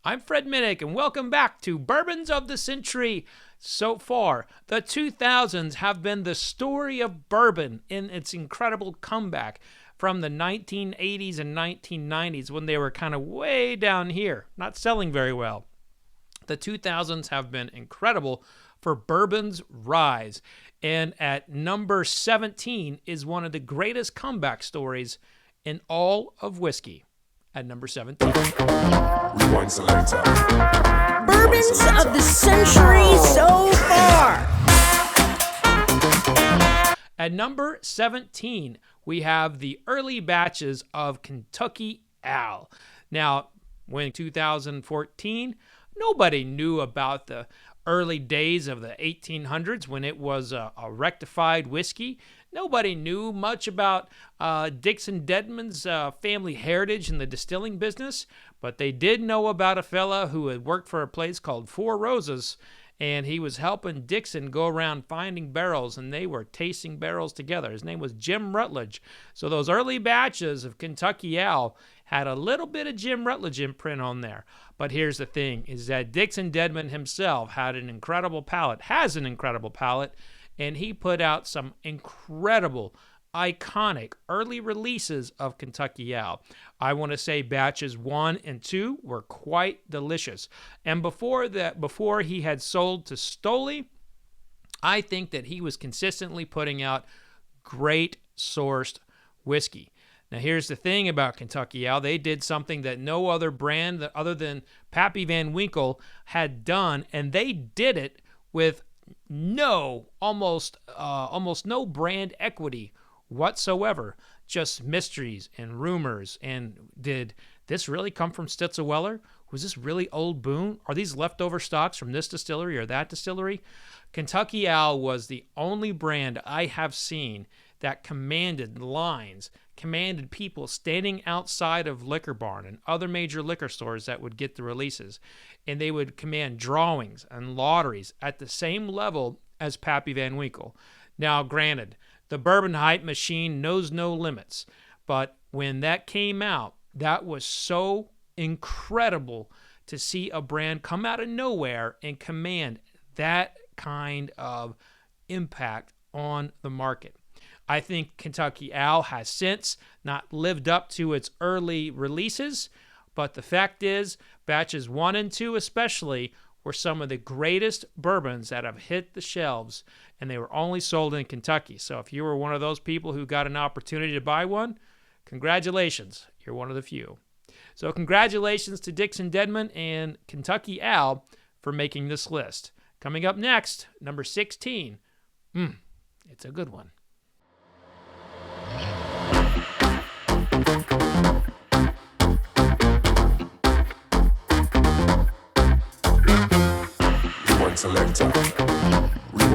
I'm Fred Minnick, and welcome back to Bourbons of the Century. So far, the 2000s have been the story of bourbon in its incredible comeback from the 1980s and 1990s when they were kind of way down here, not selling very well. The 2000s have been incredible for bourbon's rise, and at number 17 is one of the greatest comeback stories in all of whiskey. At number 17. Rewind selector. Bourbons of the Century so far. At number 17, we have the early batches of Kentucky Al. Now, when 2014, nobody knew about the early days of the 1800s when it was a rectified whiskey. Nobody knew much about Dixon Dedman's family heritage in the distilling business, but they did know about a fella who had worked for a place called Four Roses, and he was helping Dixon go around finding barrels, and they were tasting barrels together. His name was Jim Rutledge. So those early batches of Kentucky Al had a little bit of Jim Rutledge imprint on there. But here's the thing, is that Dixon Dedman himself has an incredible palate, and he put out some incredible, iconic early releases of Kentucky Al. I want to say batches 1 and 2 were quite delicious. And before he had sold to Stoli, I think that he was consistently putting out great sourced whiskey. Now, here's the thing about Kentucky Al. They did something that no other brand other than Pappy Van Winkle had done, and they did it with almost no brand equity whatsoever. Just mysteries and rumors. And did this really come from Stitzel-Weller? Was this really Old Boone? Are these leftover stocks from this distillery or that distillery? Kentucky Al was the only brand I have seen that commanded lines, commanded people standing outside of Liquor Barn and other major liquor stores that would get the releases. And they would command drawings and lotteries at the same level as Pappy Van Winkle. Now, granted, the bourbon hype machine knows no limits. But when that came out, that was so incredible to see a brand come out of nowhere and command that kind of impact on the market. I think Kentucky Al has since not lived up to its early releases, but the fact is, batches 1 and 2 especially were some of the greatest bourbons that have hit the shelves, and they were only sold in Kentucky. So if you were one of those people who got an opportunity to buy one, congratulations, you're one of the few. So congratulations to Dixon Dedman and Kentucky Al for making this list. Coming up next, number 16. It's a good one. Rewind selector.